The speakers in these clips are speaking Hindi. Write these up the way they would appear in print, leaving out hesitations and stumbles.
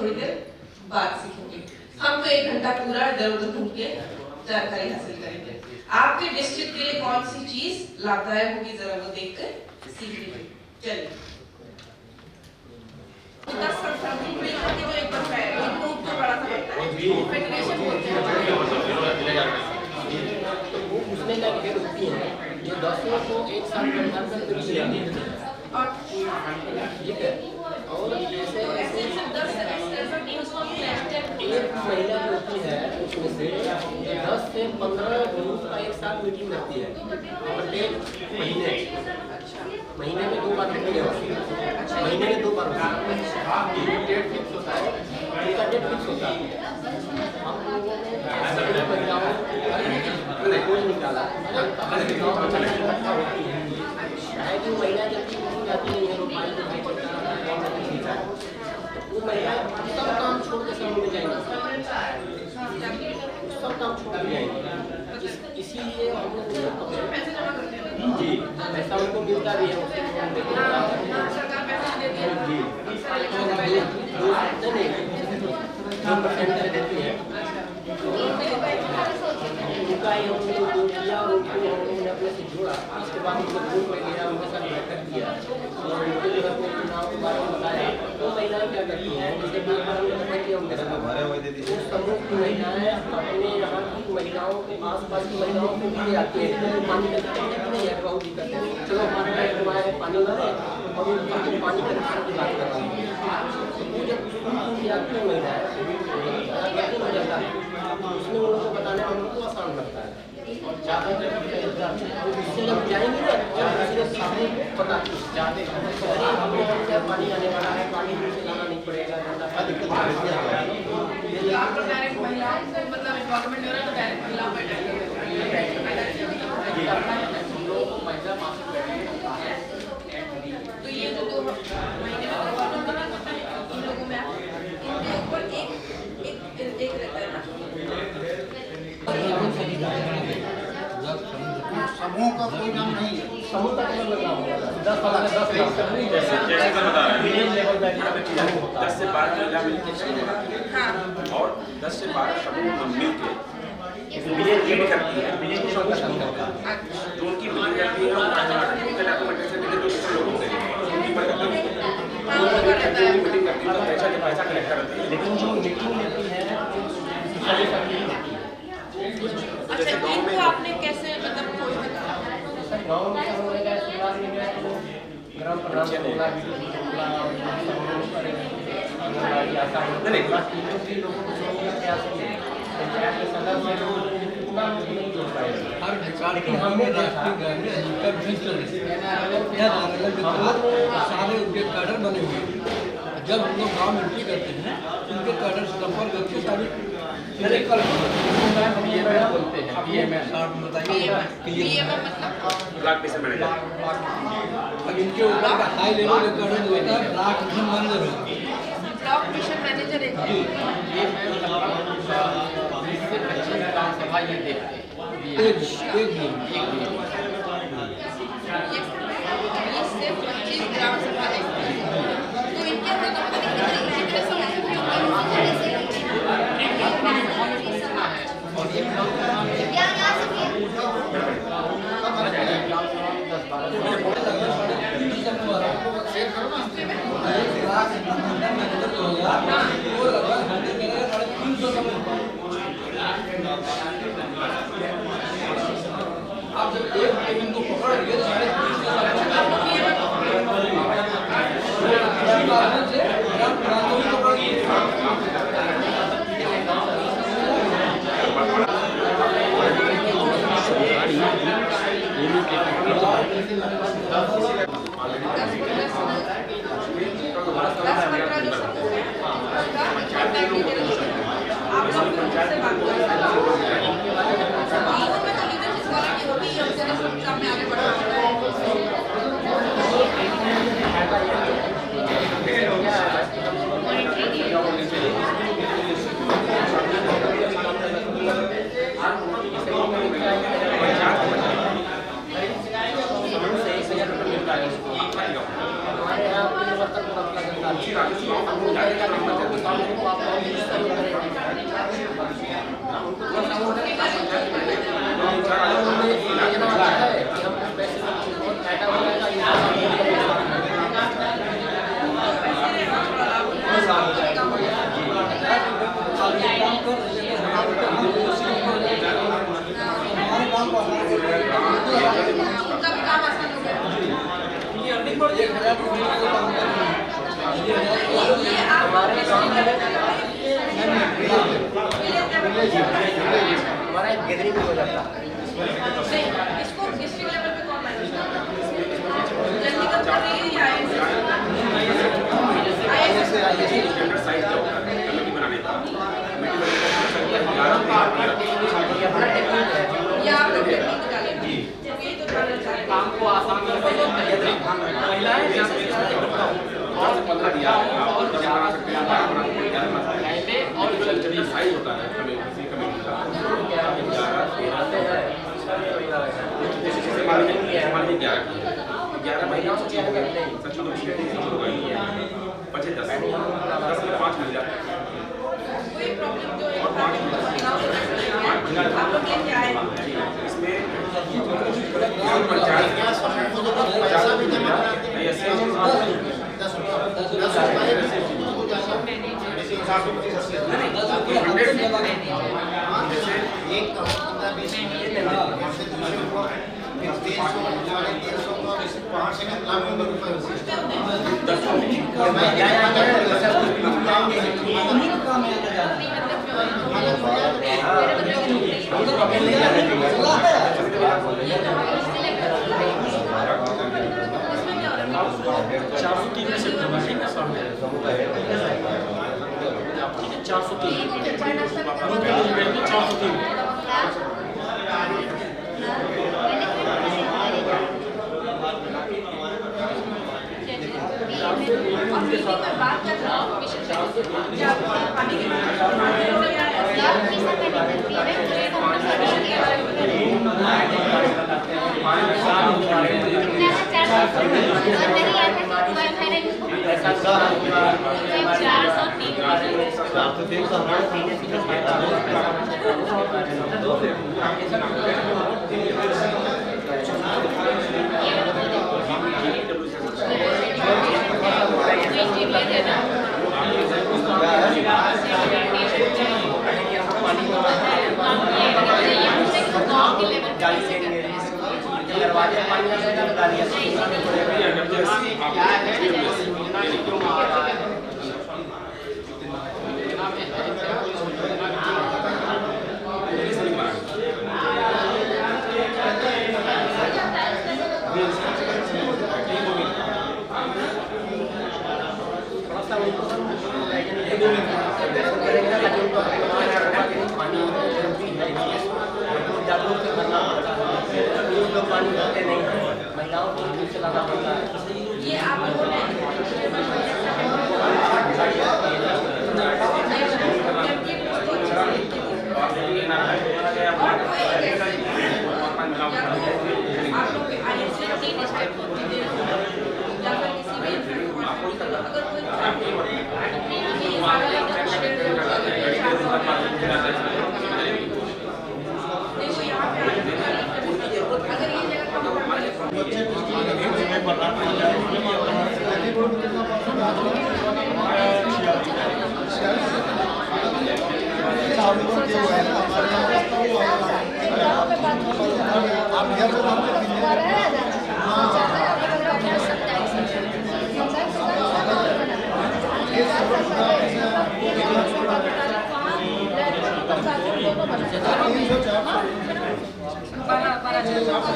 थोड़ी देर बाद सीखेंगे। हम तो 1 घंटा पूरा इधर उधर घूम के जानकारी हासिल करेंगे। आपके डिस्ट्रिक्ट के लिए कौन सी चीज लाभदायक होगी जरा वो देखकर सीख लीजिए। चलिए जो एक बनता है ग्रुप जो बड़ा सा बनता है फेडरेशन बोलते हैं, उसमें क्या खेल होती है जो 10 को एक साथ प्रदान करके ठीक है। और जैसे एक महिला जो होती है उसमें से 10 से 15 ग्रुप का एक साथ मीटिंग करती है प्रत्येक महीने में 2 बार मीटिंग होती है। महीने में 2 बार डेट फिक्स होता है, उनका डेट फिक्स होता है। हम लोगों ने महिलाओं खोज निकाला इकट्ठा होती है, शायद वो महिला जब जाती नहीं है रोपाई वो महिला सब काम छोड़ के समूह में जाएंगी, सब काम छोड़ के जाएंगी। इसीलिए हम लोग जी पैसा उनको मिलता भी है जी 2% देती है उनका ही हमने जो किया उनको हमने अपने से जोड़ा। इसके बाद उनको ग्रुप में लिया, उनके साथ बैठक किया और उनके जो अपने चुनाव के बारे में बताया। वो महिलाएं क्या करती हैं जैसे कि बैठक किया उनके साथ समूह की महिलाएं अपने यहाँ की महिलाओं के आसपास की महिलाओं को भी आती है पानी का नहीं है बहुत दिक्कत है, चलो हमारे पानी वाले और उनको पानी का नुकसान की बात कर रहा हूँ। वो जब आती है महिलाएं हो जाता है उसमें उनको बताने में उनको आसान लगता है और ज़्यादा इससे जब जाएंगे ना पता ज़्यादा पानी आने वाला है, पानी से लाना नहीं पड़ेगा, ज़्यादा दिक्कत तो ये जो 2 महीने में लोगों में इनके ऊपर एक रहता है ना समूह का कोई नाम नहीं है, समूह का मतलब लगा 10 से 12 महिला मिलकर और 10 से 12 समूह मिलकर मीटिंग करती है। जो उनकी मीटिंग करती है पैसा कलेक्ट करती है। लेकिन जो मीटिंग लेती है अच्छा इनको आपने कैसे मतलब गाँव में शुरुआत में गया तो ग्राम प्रधान से बोला लोगों को जोड़ने का प्रयास किया पंचायत के संदर्भ में उतना नहीं जोड़ पाए। लेकिन हमने राष्ट्रीय ग्रामीण आजीविका मिशन सारे उनके कैडर बने हुए हैं। जब हम लोग गाँव में एंट्री करते हैं उनके कैडर से संपर्क करके सारी बोलते हैं अब इनके ऊपर का हाई लेवल का कैडर जो होता है ब्लॉक मिशन मैनेजर होता है। ब्लॉक मिशन मैनेजर है ये से 25 ग्राम सभा ये देखते हैं एक दिन 20 से 25 ग्राम सभा देखते हैं तो इनके आप जब एक को पकड़ लिए तो उनका भी काम आसान हो गया। ये आप हमारा एक गैदरिंग हो जाता है। इसको डिस्ट्रिक्ट लेवल पे कौन मैनेज करता है? जल्दी कर रही है या आईएएस स्टैंडर्ड साइज क्या होता है कमेटी बनाने का, कमेटी बनाने का 11 ये अपना टेक्निक है। या आप लोग टेक्निक निकालेंगे ये तो जानना चाहते हैं। काम को आसान करने महिलाएं जैसे और 15 दिया और 10 बना सकते हैं, 12 बना सकते हैं, 11 बना सकते हैं। और जब ये साइज होता है हमें किसी कमेटी का 11 13 जैसे मान लीजिए 11 महिलाओं से चीज करते हैं, सच में बचे 10 में 5 मिल जाते हैं। कोई प्रॉब्लम जो है आप लोग लेके आए इसमें पंचायत पैसा भी जमा कराते हैं। ऐसे एक का 20 बात कर रहा हूँ जब पानी की दरवाजे पानी का जाएगा बता दिया पानी भरते नहीं है, महिलाओं को भी चलाना पड़ता है। ये आप लोगों ने आप लोग आईएएस के 3 स्टेप होते हैं या फिर किसी भी अगर कोई ये सारा देखो यहाँ पे अगर ये जगह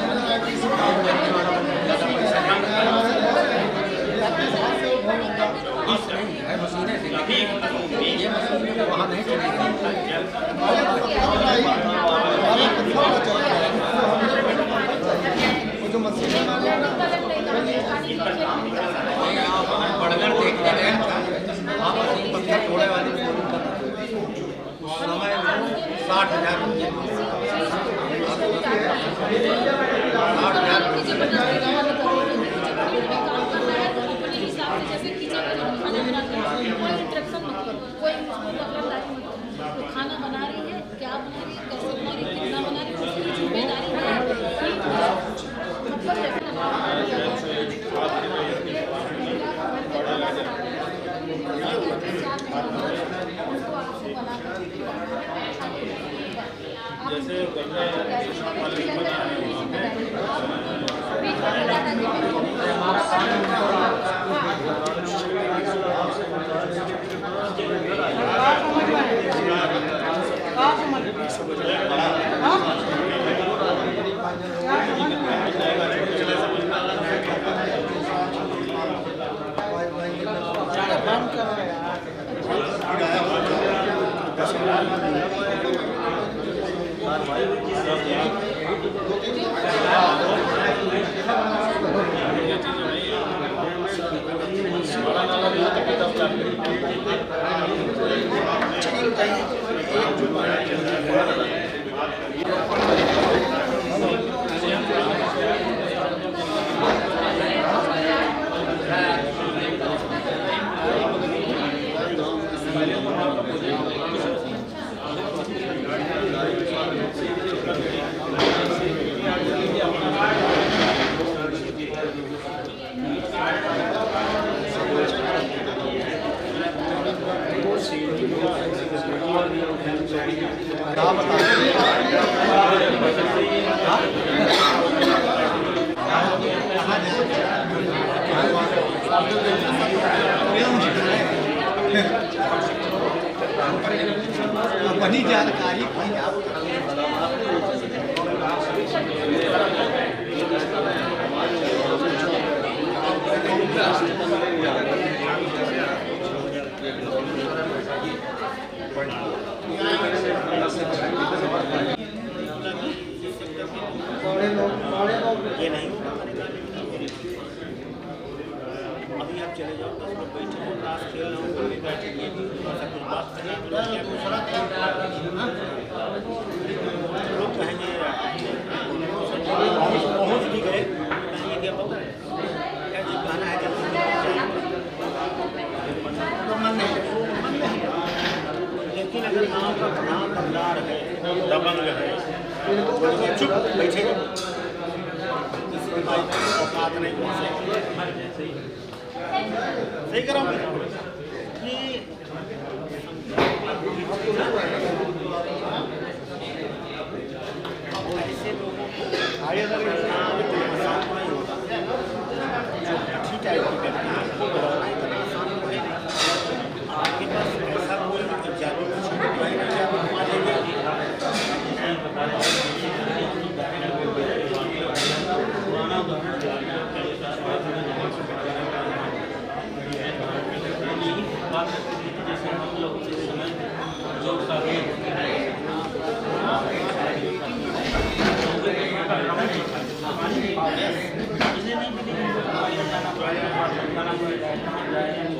कम बढ़कर देखने गए वहाँ पर 3 पत्थर तोड़े वाले उस समय 60,000 खाना बना रही है, क्या बना रही है, कैसे बना रही है, कितना बना रही है, उसकी जिम्मेदारी है। जैसे अपनी जानकारी ये नहीं अभी आप चले जाओ 10 लोग बैठे हो ताश खेल रहे हो कोई बैठेंगे ऐसा कुछ बात करें दूसरा लोग कहेंगे पहुँच भी गए कहेंगे क्या पता है क्या जी कहना है जब तो मन नहीं लेकिन अगर नाम का नाम बंदार है दबंग है चुप बैठे औकात नहीं सही करो कि ऐसे लोगों को ठीक है आपके पास ऐसा कोई जागरूक जैसे हम लोग इस समय जो कार्य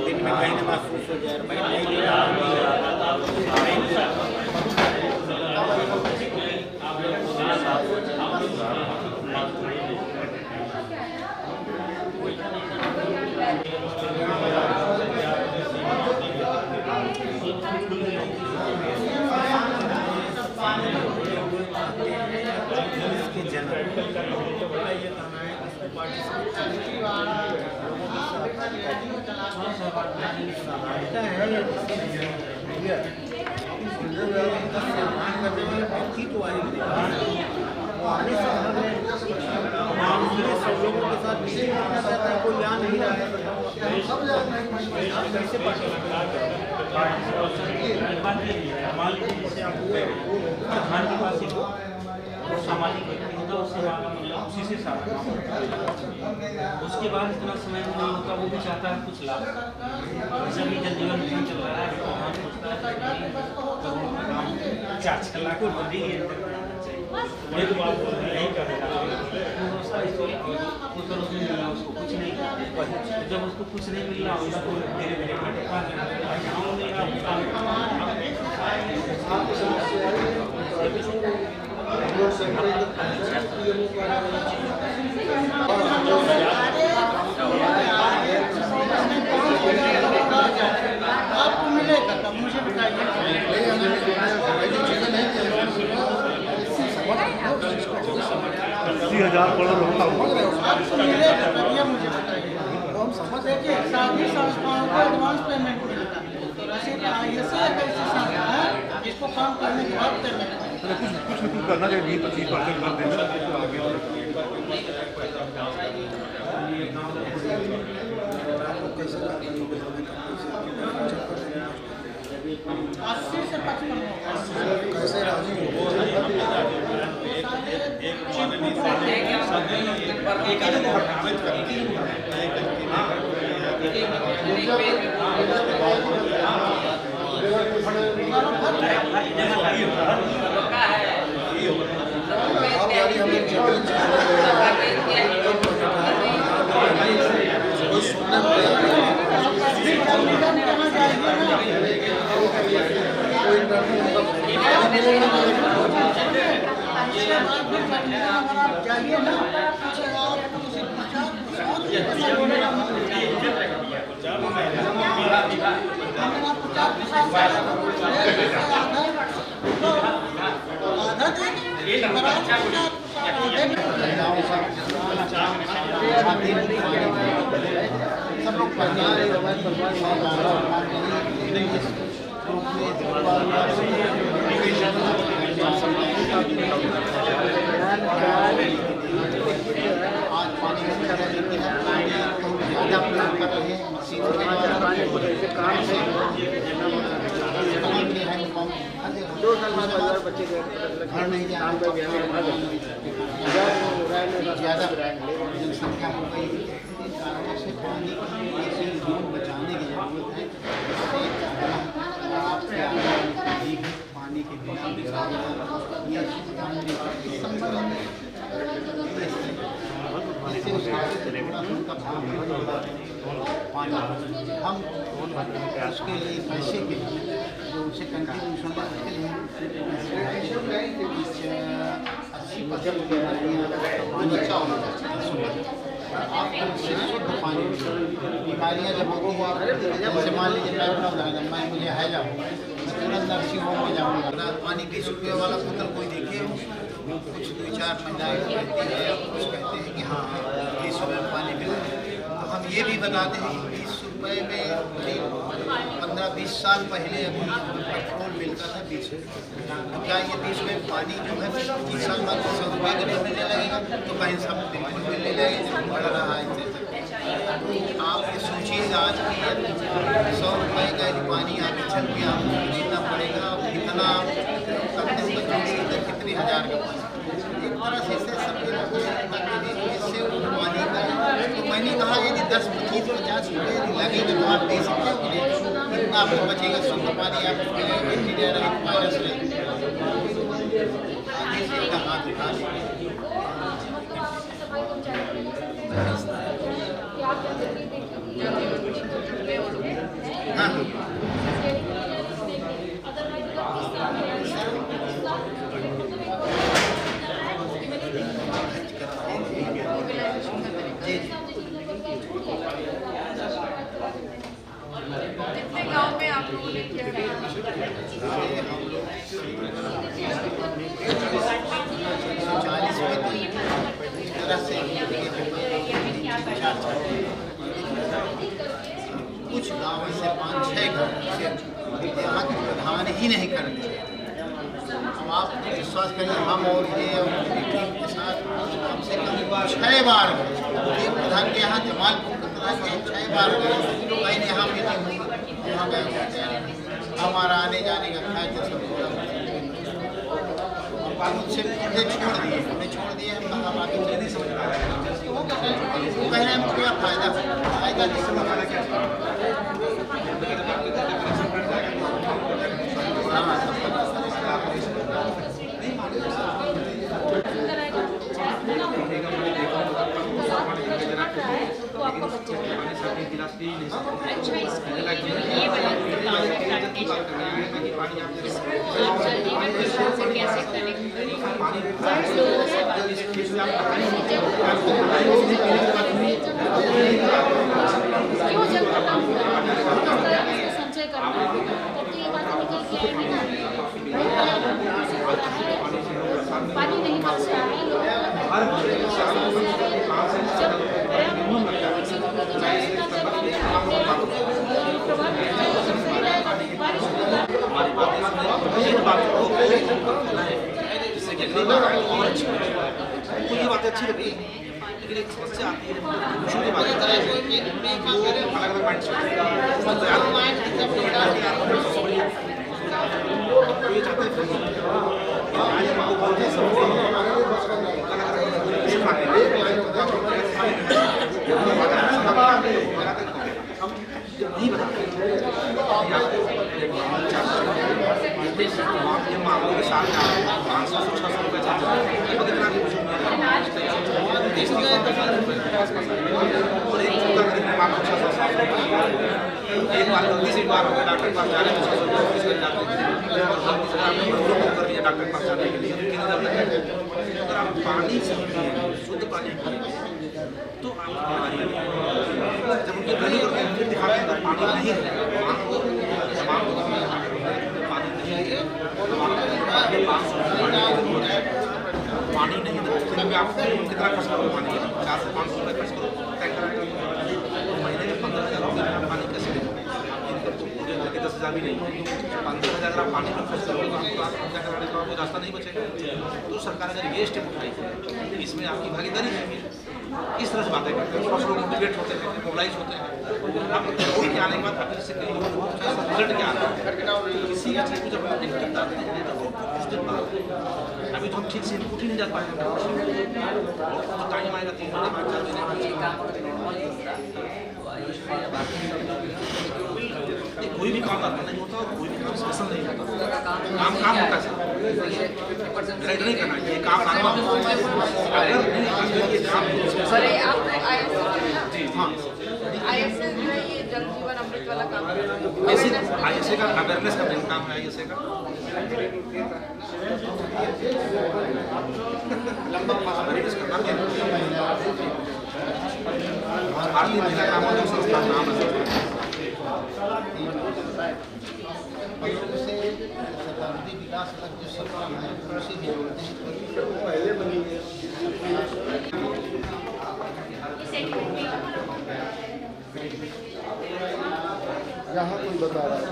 दिन में कहीं ना महसूस हो जाए सब लोगों के साथ कोई यहाँ नहीं रहा है कैसे सामाजिक व्यक्ति होता है उससे उसी से सारा काम होता है। उसके बाद इतना समय नहीं होता वो भी चाहता है कुछ लाभ जैसे भी जन जीवन मिशन चल रहा है तो हम सोचता है कि 4 लाख को बड़ी ये तो बात नहीं कर रहा उसमें मिला उसको कुछ नहीं जब उसको कुछ नहीं मिल रहा उसको धीरे धीरे आपको मिलेगा तब मुझे बताइए 80,000 करोड़ होता आपको मिलेगा तब ये मुझे बताइए हम समझ देखिए सभी संस्थाओं को एडवांस पेमेंट मिलता है ऐसे एक ऐसी संस्था है जिसको काम करने के बाद पेमेंट कुछ करना चाहिए 20-25% कर देना 80 से 55 कैसे राजी हो? जाइए ना, आप किसी सब लोग आज पानी की तरह लेते हैं, ज़्यादा प्रयोग कर रहे हैं, मशीनों के द्वारा काम से हैंडपम्प 2 साल बाद बच्चे घर नहीं जाना, ज़्यादा जनसंख्या हो गई, इन कारणों से पानी की जीवन बचाने की जरूरत है। आपके पानी के बिना ये हम उसके लिए पैसे के जो उसे कंट्रीब्यूशन उसके लिए 80% पानी का होना चाहिए। आपको शुद्ध पानी बीमारियाँ जब होगी जैसे मान लीजिए मैं मुझे है जाऊँ तुरंत नर्सिंग होम में जाऊँगा, पानी 20 रुपये वाला बोतल कोई देखे हो, कुछ 2-4 महिलाएं कहती है, कुछ कहते हैं कि हाँ 20 रुपये में पानी मिलता है। तो हम ये भी बताते हैं कि 20 रुपये में करीब 15-20 साल पहले अभी पेट्रोल मिलता था 20 रुपये, तो क्या ये 20 रुपये पानी जो है 20 साल बाद 100 रुपये के लिए मिलने लगेगा? तो कहीं सब बिल्कुल मिलने लगेगा, जब बढ़ रहा है। आप ये सोचिएगा आज की 100 रुपये का यदि पानी आगे चल के आपको खरीदना पड़ेगा, कितना करते हुए कितने हज़ार का पानी एक तरह से इससे सबके इससे पानी का। तो मैंने कहा यदि 10, 25, 50 रुपये यदि लगेगा तो आप दे सकते हो कि नहीं, इतना आपको बचेगा, शुद्ध पानी आपको मिलेगा, बैक्टीरिया रहित, वायरस रहित। आगे से इसका हाथ उठा लीजिए। हाँ कितने गांव में आप लोगों ने किया है? 40 में तो इस तरह से कुछ गाँव से 5-6 घर यहाँ के प्रधान ही नहीं करते। अब आप विश्वास करिए, हम और ये टीम के साथ कम से कम 6 बार गए। एक प्रधान के यहाँ जमालपुर प्रधान के 6 बार गए। मैंने यहाँ मीटिंग हुई, वहाँ गए, हमारा आने जाने का खर्च सब पूरा मुझसे छोड़ दिए हम आगे नहीं समझ पा रहे। वो कह रहे हैं क्या फायदा नहीं समझ पा रहा क्या। अच्छा, इसको ये वाला से कैसे कनेक्ट करें? क्यों जब खत्म हुआ संचय करना तब तो ये बात निकल के आएगी ना। पानी नहीं बच रहा है, जिससे कि अगली बार और अच्छी हो जाए। उनको ये बातें अच्छी लगी, लेकिन एक समस्या आती है दूसरों की बातें अलग-अलग माइंड सेट ये मान लो कि साल का 500 से 600 रुपये चार्ज है, तो कितना की कुछ और एक जूता खरीदने में आपको 600 एक बार गलती से एक बार होगा डॉक्टर के पास जाने में 600 रुपये फीस कर जाते हैं और गलती से आपने बुक कर दिया डॉक्टर के पास जाने के लिए 3000 लग जाएगा। अगर आप पानी से शुद्ध पानी तो आप जब उनके रनी करते हैं फिर दिखाते हैं पानी नहीं है, पानी नहीं है, फिर भी आप कितना खर्च करो पानी 400 से 500 रुपये खर्च करो टैंकर महीने के 15,000 रुपये में पानी कैसे देंगे? 10,000 भी नहीं, 15,000 अगर आप पानी पर खर्च करोगे तो आपको क्या कराने का कोई रास्ता नहीं बचेगा। तो सरकार अगर ये स्टेप उठाई इसमें आपकी भागीदारी है, इस तरह से बातें करते हैं, कुछ लोग मोटिवेट होते हैं, मोबिलाइज होते हैं। अब रोड के आने के बाद अगर से कहीं रिजल्ट क्या आता है किसी का चीज़ को जब आप बताते हैं तो कुछ दिन बाद अभी तो हम ठीक से उठ ही नहीं जा पाएंगे, तो टाइम आएगा 3 महीने बाद 4 महीने बाद। कोई भी काम आता नहीं होता और कोई भी काम स्पेशल नहीं होता, काम होता है मेरा नहीं करना ये काम अगर ये काम सर आप हाँ ISA जो है ये जल जीवन अमृत वाला काम है, ISA का अवेयरनेस का मेन काम है ISA का। लंबा अवेयरनेस करना भारतीय महिला कामोद्योग संस्थान नाम है। से शताब्दी विकास तक जो सफर है उसी में जोड़ते हैं। यहाँ कोई बता रहा है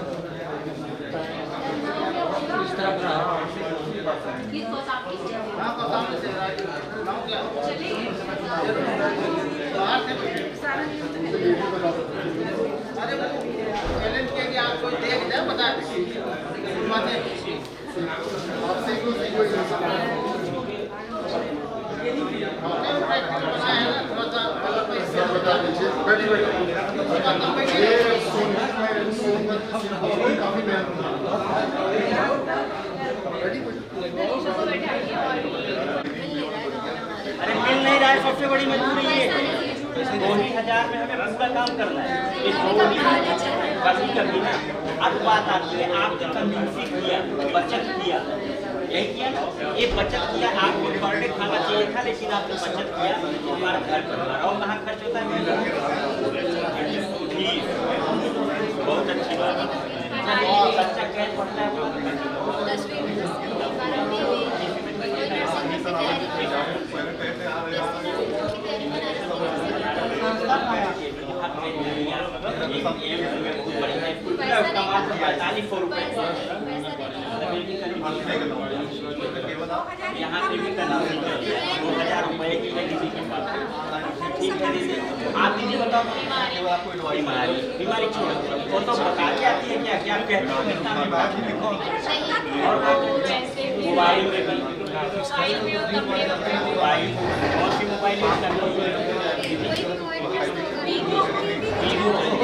इस तरह का चैलेंज के लिए आप कोई देख दे बता अरे मिल नहीं रहा है, सबसे बड़ी मजबूरी ये 2,000 में हमें पूरा काम करना है। कभी कभी ना अब बात आती है आपने कंजूसी किया, बचत किया, यही किया ना, ये बचत किया, आपको पर डे खाना चाहिए था लेकिन आपने बचत किया, हमारा घर परिवार और कहाँ खर्च होता है। बहुत अच्छी बात है। बच्चा कैसे पढ़ता है? यहाँ पे भी करना 2,000 रुपये की है किसी के पास, ठीक है दीदी। आप दीदी बताओ बीमारी छोड़ो वो तो बता के आती है क्या क्या कहते हो कितना और मोबाइल में भी मोबाइल और भी मोबाइल यूज करते हो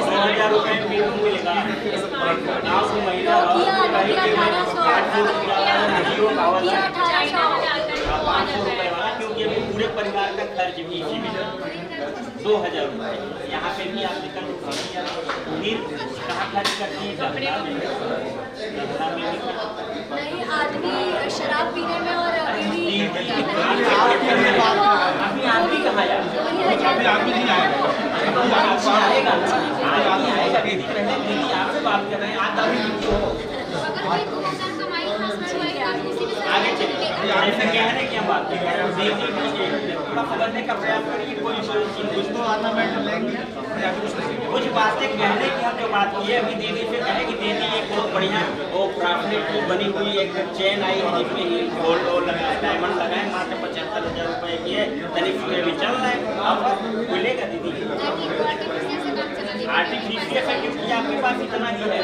2,000 रुपये में मिलेगा आपको महीना क्योंकि अभी पूरे परिवार का खर्च भी इसी में 2,000 रुपये यहाँ पे भी आप निकल फिर कहाँ खर्च करती है? नहीं आदमी शराब पीने में और अभी आदमी कहाँ जाए? अभी आदमी नहीं आएगा, आएगा दीदी। पहले दीदी आपसे बात कर रहे हैं, आज आगे चलिए ऐसे कहने की हम बात कर रहे हैं, थोड़ा समझने का प्रयास करिए। कोई कुछ तो ऑर्नामेंट लेंगे, कुछ बातें कहने की हम जो बात की है अभी दीदी से कहे कि दीदी एक बहुत बढ़िया वो प्राकृतिक की बनी हुई एक चेन आई है जिसमें ही गोल्ड लगा डायमंड लगाए मात्र 75,000 रुपये की है, तनिक भी चल रहा है। अब मिलेगा दीदी आर्टिफिशियल से क्योंकि आपके पास इतना ही है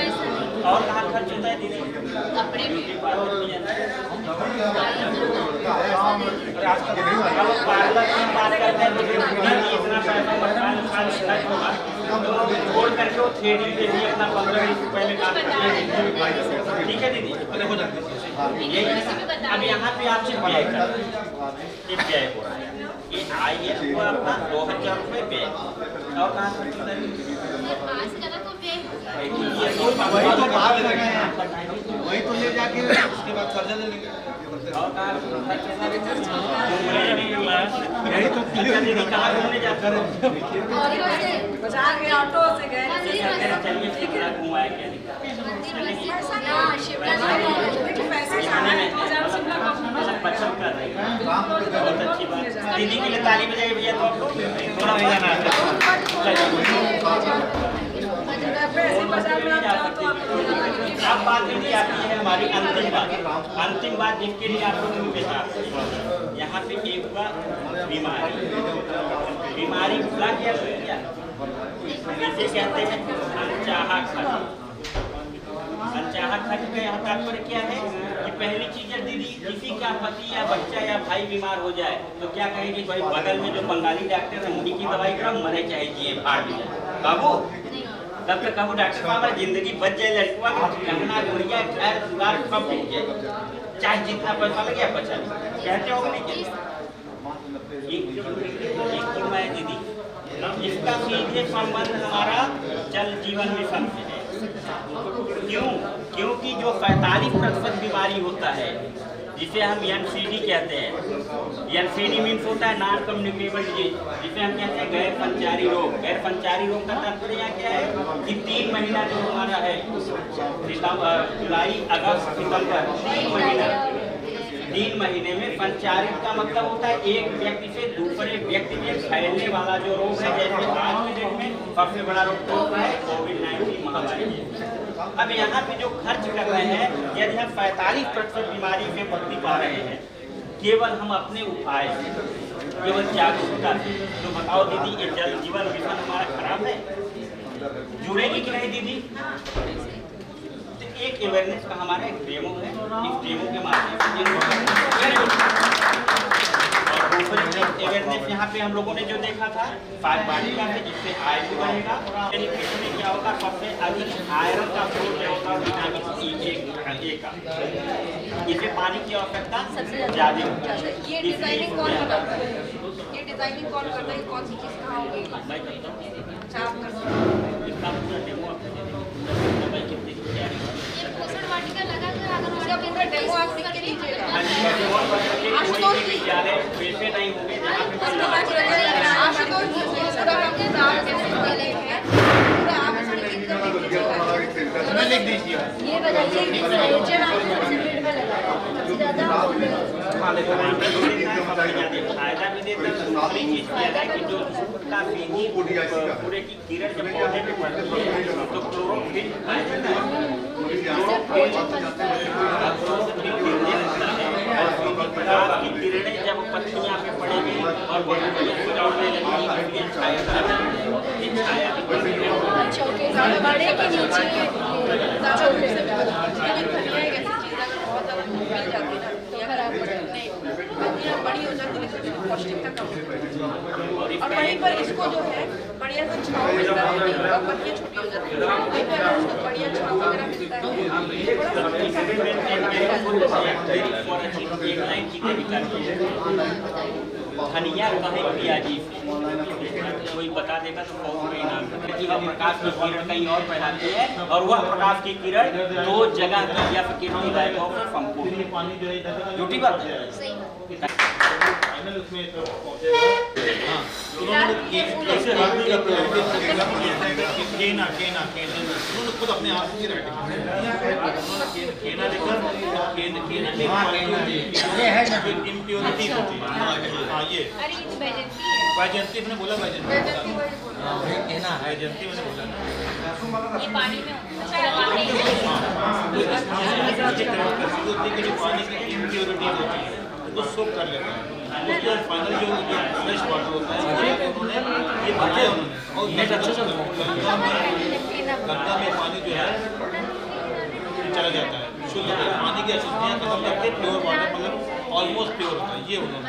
और कहाँ खर्च होता है दीदी? कपड़े में पार्लर की बात करते हैं तो इतना पैसा खर्च होगा छोड़ करके वो थ्रेडिंग पे भी अपना 15-20 रुपये में काम करते हैं, ठीक है दीदी। अपने हो जाती है। अब यहाँ पे आपसे व्यय कर रहे हैं, ये व्यय हो रहा है, ये आय हुआ अपना 2000 रुपये व्यय, और कहाँ से आज ज़्यादा तो व्यय वही तो बात है, वही तो ले जाके उसके बाद कर्जा ले लेंगे। यही तो कहाँ घूमने जाते हैं, ऑटो से गए चलिए शिमला घुमाए क्या पसंद कर रही है, बहुत अच्छी बात। दीदी के लिए ताली बजाइए भैया, तो आप लोग थोड़ा बजाना अब बात नहीं आती है हमारी अंतिम बात जिसके लिए आप लोगों ने बेटा यहाँ पे एक हुआ बीमारी भूला क्या इसे कहते हैं अनचाहा खर्च। अनचाहा खर्च का यहाँ तात्पर्य क्या है कि पहली चीज है दीदी, किसी का पति या बच्चा या भाई बीमार हो जाए तो क्या कहेगी, भाई बगल में जो बंगाली डॉक्टर है उन्हीं की दवाई करो, मरे चाहे जिए फाड़ दिया बाबू, तब तक कहूँ डॉक्टर साहब हमारी जिंदगी बच जाए, लड़कुआ कहना गुड़िया खैर सुधार सब मिल जाए, चाहे जितना पैसा लगे आप बचा कहते हो नहीं। एक मैं दीदी, इसका सीधे संबंध हमारा जल जीवन मिशन से है। क्यों? क्योंकि जो 45% बीमारी होता है जिसे हम एनसीडी कहते हैं, एनसीडी मीन्स होता है नॉन कम्युनिकेबल डिजीज, जिसे हम कहते हैं गैर संचारी रोग। गैर संचारी रोग का तात्पर्य क्या है कि 3 महीना जो हमारा है, जुलाई अगस्त सितंबर, 3 महीने में संचारित का मतलब होता है एक व्यक्ति से दूसरे व्यक्ति में फैलने वाला जो रोग है। जैसे आज के डेट में सबसे बड़ा रोग तो होता है कोविड-19 महामारी। अब यहाँ पे जो खर्च कर रहे हैं, यदि हम 45% बीमारी से मुक्ति पा रहे हैं केवल हम अपने उपाय से, केवल जागरूकता से, तो बताओ दीदी ये जल जीवन मिशन हमारा खराब है? जुड़ेगी कि नहीं दीदी? एक अवेयरनेस का हमारा एक डेमो है, इस डेमो के माध्यम से और दूसरी अवेयरनेस यहाँ पे हम लोगों ने जो देखा था 5 वाटिका से, जिससे आय भी बढ़ेगा। बेनिफिट में क्या होगा, सबसे अधिक आयरन का स्रोत क्या होता है, विटामिन ए का, इसे पानी की आवश्यकता ज्यादा होती है। ये डिजाइनिंग कौन करता है? ये डिजाइनिंग कौन करता है? कौन सी चीज कहाँ होगी? मैं करता हूँ, अच्छा आप करते हैं। इसका पूरा डेमो आपको दे देंगे, मैं कितनी तैयारी वाटिका लगा कर अगर उसका पूरा डेमो आप लिख के लीजिएगा। कोई भी विद्यालय वैसे नहीं होंगे जहाँ पे कोई लाभ आशुतोष जी पूरा हमने नाम कैसे डाले हैं, पूरा आप इसमें लिख कर लिख दीजिएगा। लिख दीजिए। ये बताइए कि संयोजन आपने सबसे पेट में लगाया सबसे ज़्यादा फायदा भी देता है। दूसरी चीज क्या है कि जो का सीधी पूरे की किरण जब पौधे पे पड़ती है तो क्लोरोफिल की किरणें जब पत्तियां पे पड़ेगी और बड़े के नीचे बड़ी हो जाती है, पौष्टिकता कम हो जाती है। और वहीं पर इसको जो है बढ़िया सा छांव मिलता है और पत्तियां छोटी हो जाती है, वहीं पर अगर उसको बढ़िया छांव वगैरह मिलता है। धनिया कहे प्याजी से कोई बता देगा तो बहुत इनाम कि वह प्रकाश की किरण कहीं और फैलाती है और वह प्रकाश की किरण 2 जगह की या कितनी लाइटों से संपूर्ण पानी जो है झूठी बात है। उन्होंने खुद अपने आप से केना लेकर इम्प्योरिटी होती है। हाँ ये वैजयंती ने बोला, वैजयंती मैंने बोला ये पानी में पानी की इम्प्योरिटी होती है तो सोख कर लेता है। उसके फाइनल जो फ्रेश वाटर होता है उन्होंने ये भरे उन्होंने गंगा में पानी जो है चला जाता है, शुद्ध पानी की अशुद्धियाँ खत्म करके प्योर वाटर मतलब ऑलमोस्ट प्योर होता है। ये उन्होंने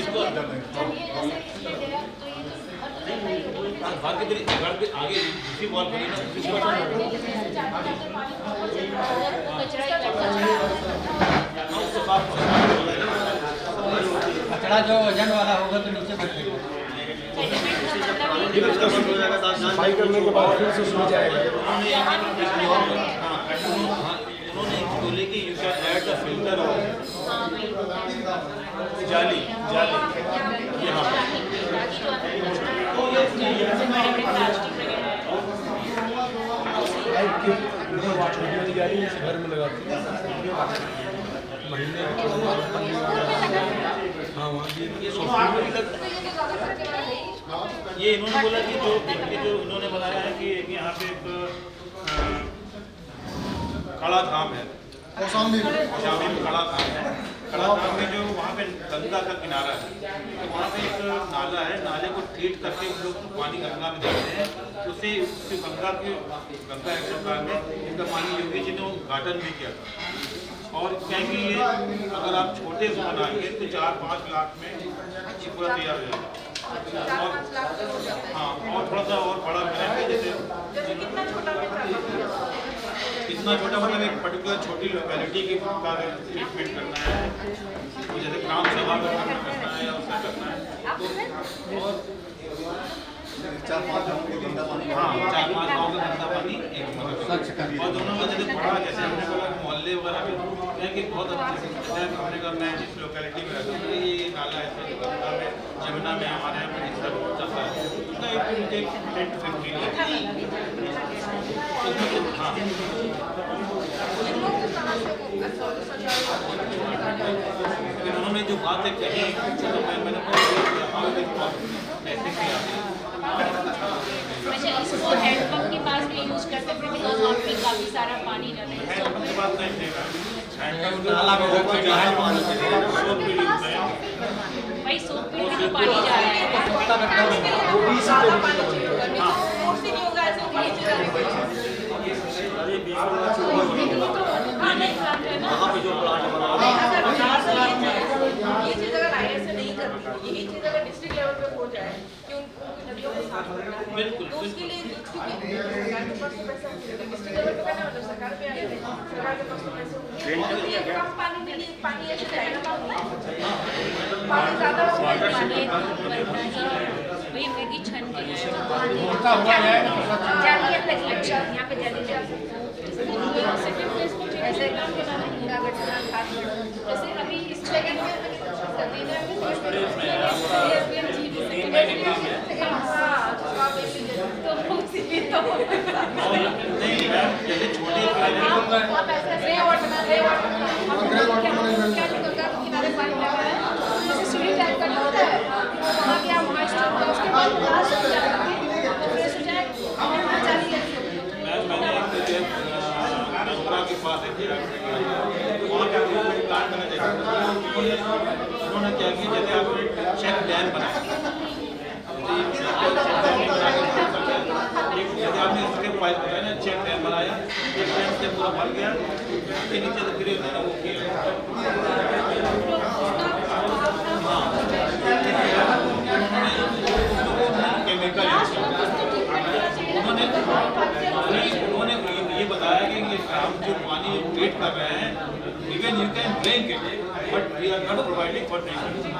इसको घर के आगे दूसरी वॉल बनी ना, दूसरी वॉल कचरा जो वजन वाला होगा तो नीचे बैठेगा। सफाई करने के बाद फिर से सूख जाएगा। उन्होंने बोले कि you can add the filter और जाली यहाँ घर में लगाते महीने हाँ वहाँ ये इन्होंने बोला कि जो इन्होंने बताया है कि यहाँ पे एक कड़ा धाम है, कौशाम्बी में कड़ा धाम है। कड़ा धाम में जो वहाँ पे गंगा का किनारा है, तो वहाँ पे एक नाला है, नाले को ट्रीट करके हम लोग पानी गंगा में देते हैं। उससे गंगा एक सरकार में इनका पानी योगी जी ने उद्घाटन भी किया था। और क्या कि ये अगर आप छोटे से बनाएंगे तो 4-5 लाख में ये पूरा तैयार हो जाएगा। हाँ, और थोड़ा सा और बड़ा बनाएंगे जैसे कितना छोटा मतलब एक पर्टिकुलर छोटी लोकेलिटी की ट्रीटमेंट करना है, जैसे ग्राम सभा में करना है या उसका करना है तो और 4-5 गाँव का गंदा पानी एक मतलब और दोनों का जैसे बड़ा जैसे हमने बोला मोहल्ले वगैरह में क्या कि बहुत अच्छे से हमने कहा मैं जिस लोकेलिटी में रहता हूँ ये नाला है गंगा में जमुना में हमारे यहाँ पर सब चलता है उसका एक टेंट फैक्ट्री है। हाँ उन्होंने जो बातें कही तो मैंने ऐसे किया वैसे इसको हैंडपंप के पास भी यूज करते हैं बिकॉज वहाँ पे काफी सारा पानी रहता है। भाई सोप पे जो पानी जा रहा है ये चीज अगर आईएएस से नहीं करती, यही चीज अगर डिस्ट्रिक्ट लेवल पे हो जाए कि उनको नदियों को साफ करना है तो उसके लिए सरकार के पास पैसा डिस्ट्रिक्ट लेवल पे करना मतलब सरकार पे आने सरकार के पास पैसे होंगे कम पानी के लिए पानी ऐसे जाएगा पानी ज्यादा वही मेरी छन के अच्छा यहाँ पे जल्दी ऐसे काम करना जैसे अभी इस जगह में उन्होंने क्या किया जैसे आपने चेक डैम बनाया जैसे आपने इसके पाइप बनाया ना चेक डैम बनाया चेक डैम से पूरा भर गया उसके नीचे तो गिरे वो किया केमिकल उन्होंने ये बताया कि ये काम जो पानी ट्रीट कर रहे हैं even you can drink it but we are not providing for drinking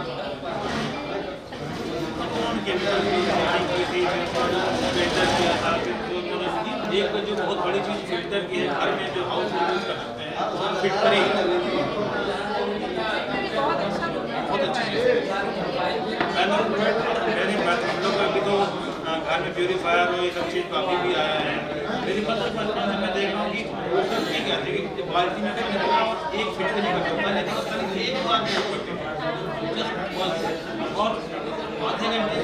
एक जो बहुत बड़ी चीज फिल्टर की है घर में जो हाउस यूज कर सकते हैं फिल्टर ही बहुत अच्छी चीज है हम लोग अभी तो घर में प्यूरीफायर और ये सब चीज़ काफ़ी भी आया है मेरी बचपन से मैं देख रहा हूँ कि ठीक है बाल्टी में एक फिल्टर नहीं करता मैं लेकिन एक बार करते हैं और आधे घंटे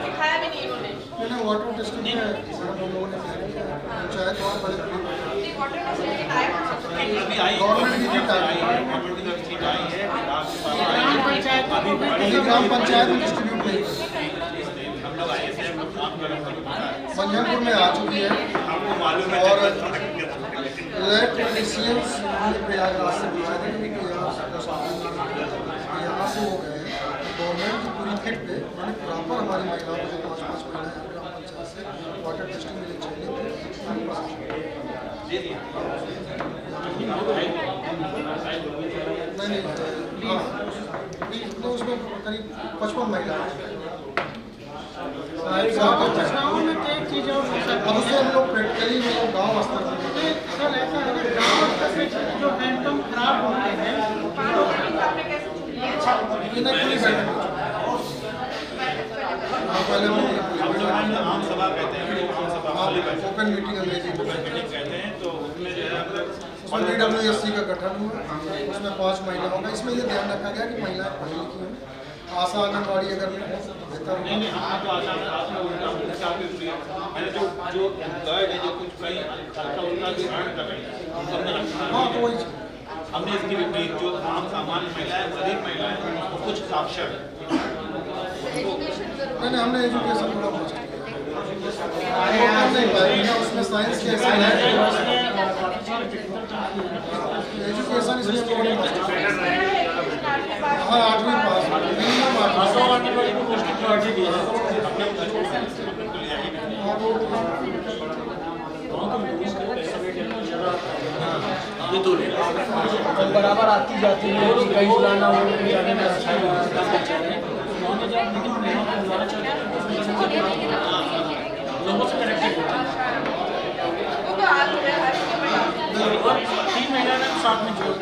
सिखाया भी नहीं इन्होंने वाटर टेस्टिंग में लोगों ने चाहे तो वाटर टेस्टिंग अभी आई गवर्नमेंट की तरफ से आई आई है, विभाग के पास आई ग्राम है। पंचायतों को भी अभी ग्राम पंचायत में डिस्ट्रीब्यूट नहीं, हम लोग आए थे, हम लोग काम कर रहे हैं। मंझनपुर में आ चुकी है आपको मालूम है और जब इलेक्ट्रिशियंस प्रयागराज से बुलाए थे कि यहाँ से हो गए हैं गवर्नमेंट की पूरी किट पे मैंने प्रॉपर हमारी महिलाओं को जो 5-5 महिलाएं ग्राम पंचायत से वाटर टेस्टिंग के लिए चयनित नहीं हाँ तो उसमें करीब 55 महिलाएं गाँव में तो एक चीज़ और हो सकती अब उससे हम लोग प्रैक्टिकली मतलब गाँव स्तर पर है सर, ऐसा है ना गाँव स्तर पे जो हैंडपम्प खराब होते हैं इन्हें पूरी बैठक पहले हम लोग आम सभा कहते हैं, आम सभा वाली बैठक ओपन मीटिंग अंग्रेजी में मीटिंग कहते हैं, तो उसमें जो है हम लोग DWSC का गठन हुआ, उसमें 5 महिलाओं का। इसमें ये ध्यान रखा गया कि महिलाएं पढ़ी लिखी हों, आशा आंगनबाड़ी अगर हो तो बेहतर नहीं नहीं हाँ तो आशा उनका मैंने जो गाइड है जो कुछ कई उनका भी ग्रहण कर रही है हमने रखा हाँ तो वही हमने इसकी विपरीत जो आम सामान्य महिलाएं गरीब महिलाएं कुछ साक्षर नहीं हमने एजुकेशन थोड़ा मस्ट किया नहीं पाया उसमें साइंस के ऐसा है एजुकेशन इसमें थोड़ा मस्ट हाँ 8वीं पास मिनिमम 8वीं बराबर आती जाती है कहीं बुलाना हो जाने में अच्छा लोगों से कनेक्टेड होता है। वो तो आज है हर और 3 महीना में साथ में जोड़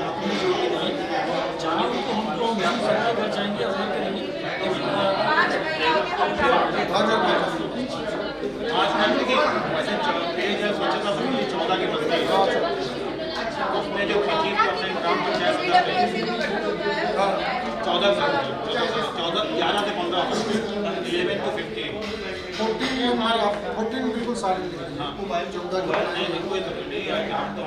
जाने उनको हमको हम सरकार कर जाएंगे और करेंगे लेकिन 5 महीना हो गया आज हम देखिए वैसे पेज है स्वच्छता समिति 14 के बनते हैं उसमें जो खेती अपने ग्राम पंचायत DWSC जो गठन होता है 14 11 से 15 11 to 15 14 बिल्कुल सारी हाँ 14 नहीं कोई जरूरी नहीं है कि हम तो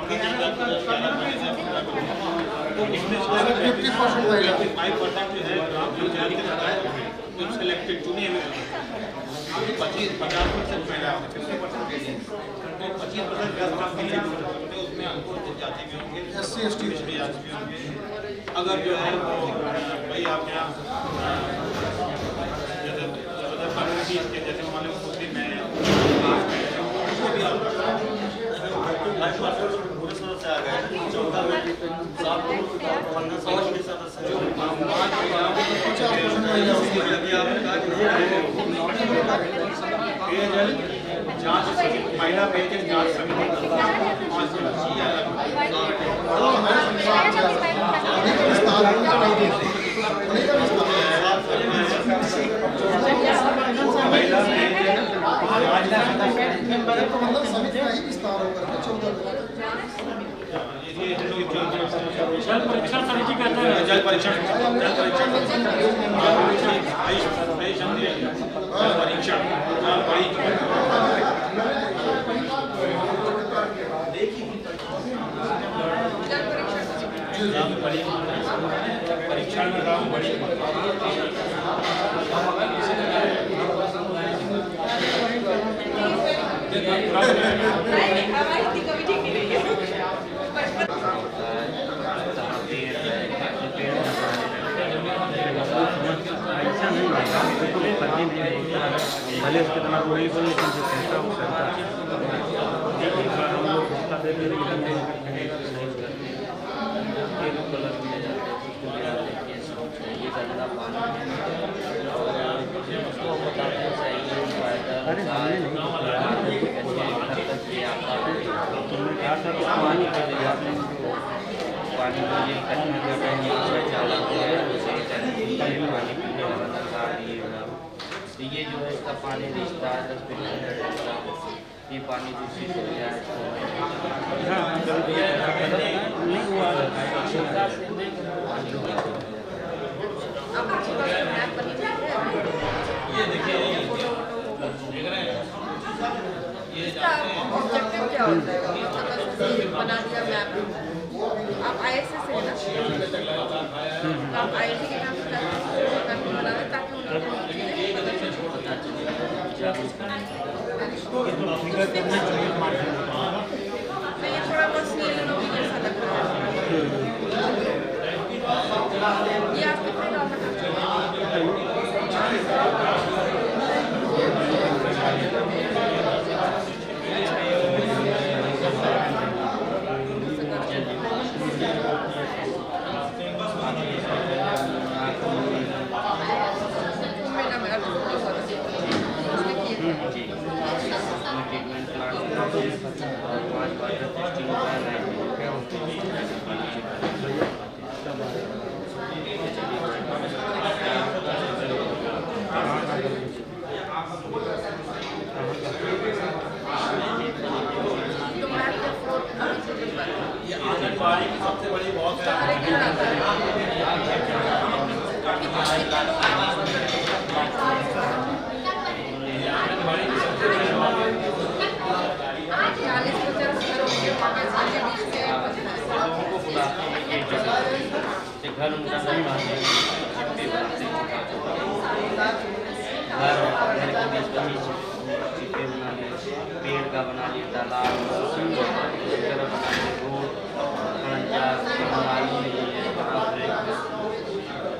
तो इसमें 50% महिला 5% जो है ग्राम पंचायत के लगाए जो सिलेक्टेड चुने हुए हैं 50% महिला 50% तो 25% गैस काम के लिए तो उसमें अनुकूल जाति भी होंगे SC ST भी होंगे अगर जो है भाई आप यहाँ जैसे मान लो खुद भी मैं उसको भी आप पूरे सदस्य आ गए 14 में 7 के सदस्य जो 5 महिलाओं पेयजल जांच समिति महिला पेयजल जांच समिति 5 समिति का ही विस्तार होकर के 14 जल परीक्षण समिति कहते हैं। जल परीक्षण परीक्षण में राम बड़ी हमारी इतनी कभी ठीक नहीं रही है भले उसके तरह कोई बोल लेकिन जो कहता वो करता एक बार हम लोग उसका दे दे अरे हमने नहीं तुमने कहा था कि पानी कर दिया पानी को ये कटना कर रहे हैं चाला पानी पीने वाला लगा दिए तो ये जो है इसका पानी रिश्ता है 10 मिनट ये पानी दूषित हो गया नहीं हुआ ये देखिए देख रहे हैं ये ऑब्जेक्टिव क्या होता है बना दिया मैप आप ISS से है ना, तो आप IIT के नाम से करके बना रहे ताकि उनको नहीं थोड़ा पर्सनल ओपिनियन सा लग रहा है। ये आपके फ्रेंड ऑफर सबसे बड़ी बहुत घर उनका नहीं मानते पेड़ का बना लिए तालाब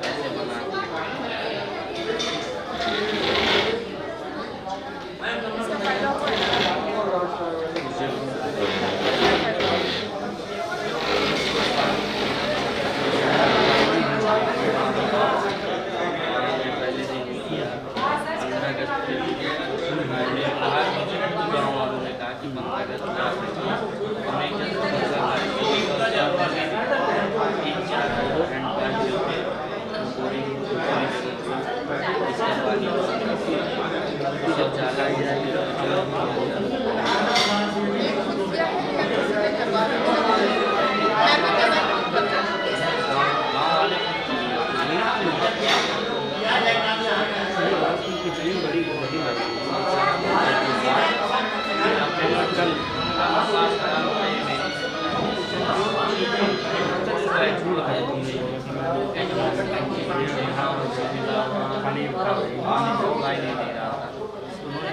ऐसे बना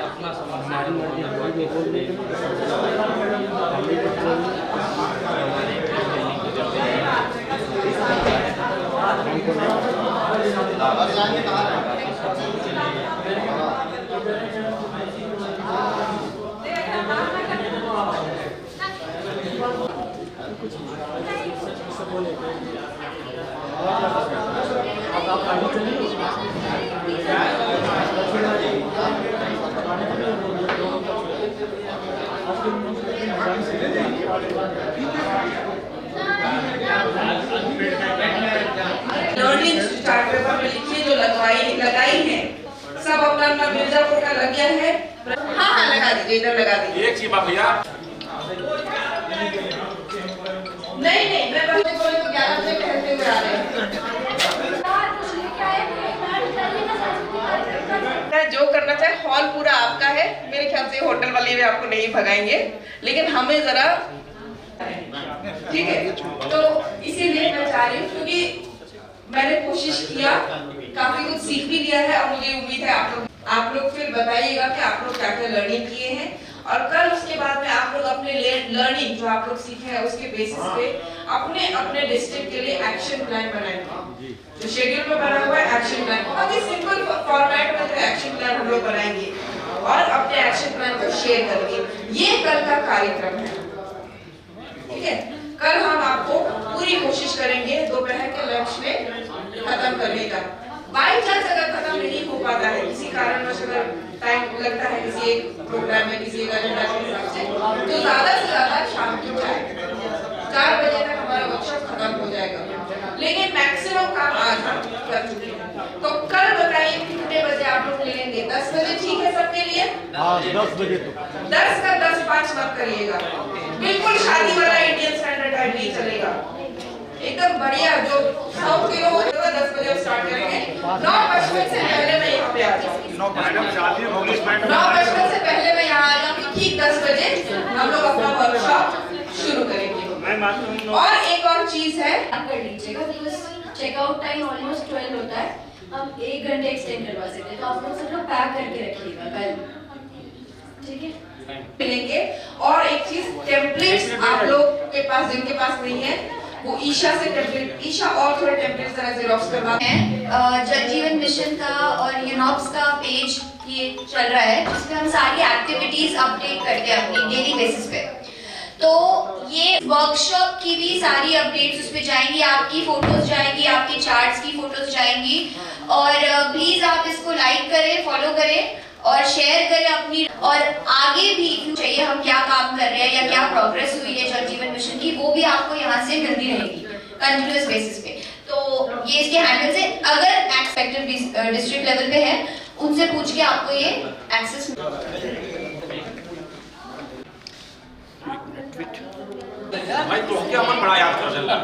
अपना लर्निंग चार्ट पेपर में लिखिए जो लगाई है सब अपना अपना मिर्जापुर का लग गया है। हाँ लगा दीजिए, इधर लगा दीजिए। एक चीज बात भैया नहीं मैं बस बोले तो 11 बजे कहते हुए आ रहे हैं। जो करना चाहे हॉल पूरा आपका है, मेरे ख्याल से होटल वाले भी आपको नहीं भगाएंगे, लेकिन हमें जरा ठीक है। तो इसीलिए मैं चाह रही हूँ क्योंकि मैंने कोशिश किया, काफी कुछ सीख भी लिया है और मुझे उम्मीद है आप लोग फिर बताइएगा कि आप लोग क्या क्या लर्निंग किए हैं और कल उसके बाद में आप लोग अपने लर्निंग जो आप लोग सीखे हैं उसके बेसिस पे अपने अपने डिस्ट्रिक्ट के लिए एक्शन प्लान बनाएंगे। जो शेड्यूल में बना हुआ है एक्शन प्लान, बहुत ही सिंपल फॉर्मेट में जो एक्शन प्लान हम लोग बनाएंगे और अपने एक्शन प्लान को शेयर करेंगे। ये कल का कार्यक्रम है, ठीक है। कल हम आपको पूरी कोशिश करेंगे दोपहर के लंच में खत्म करने का। बाई चांस अगर खत्म नहीं हो पाता है किसी कारणवश, अगर टाइम लगता है किसी एक प्रोग्राम में किसी एक एजेंडा के हिसाब से, तो ज्यादा से ज्यादा शाम की 4 बजे तक हमारा वर्कशॉप खत्म हो जाएगा, लेकिन मैक्सिमम काम आज हम कर चुके हैं। तो कल बताइए कितने बजे आप लोग लेंगे? 10 बजे ठीक है सबके लिए? 10 बजे तो 10 का 10-5 मत करिएगा, बिल्कुल शादी वाला इंडियन स्टैंडर्ड टाइम नहीं चलेगा, एकदम बढ़िया जो 100 किलो होगा 10 बजे स्टार्ट करेंगे। 9:55 से पहले मैं यहाँ पे आ जाऊँगी। 9:55 से पहले मैं यहाँ आ जाऊँगी, ठीक 10 बजे हम लोग अपना वर्कशॉप शुरू करेंगे। और एक और चीज कर लीजिएगा बिकॉज चेकआउट टाइम ऑलमोस्ट 12 होता है, हम 1 घंटे एक्सटेंड करवा सकते हैं, तो आप लोग सब लोग पैक करके रखिएगा कल, ठीक है? मिलेंगे। और एक चीज, टेम्पलेट्स आप लोग के पास, जिनके पास नहीं है वो ईशा से टेम्पलेट, ईशा और थोड़े टेम्पलेट्स जरा जेरोक्स करवा हैं। जल जीवन मिशन का और यूनॉप्स का पेज ये चल रहा है, जिसमें हम सारी एक्टिविटीज अपडेट करते हैं अपनी डेली बेसिस पे। तो ये वर्कशॉप की भी सारी अपडेट्स उस पर जाएंगी, आपकी फोटोज जाएंगी, आपके चार्ट्स की फोटोज जाएंगी। और प्लीज आप इसको लाइक करें, फॉलो करें और शेयर करें अपनी, और आगे भी चाहिए हम क्या काम कर रहे हैं या क्या प्रोग्रेस हुई है जल जीवन मिशन की, वो भी आपको यहाँ से मिलती रहेगी कंटिन्यूअस बेसिस पे। तो ये इसके हैंडल्स है, अगर एक्सपेक्टेड डिस्ट्रिक्ट लेवल पे है उनसे पूछ के आपको ये एक्सेस भाई तो क्या मन बड़ा याद कर चल रहा है।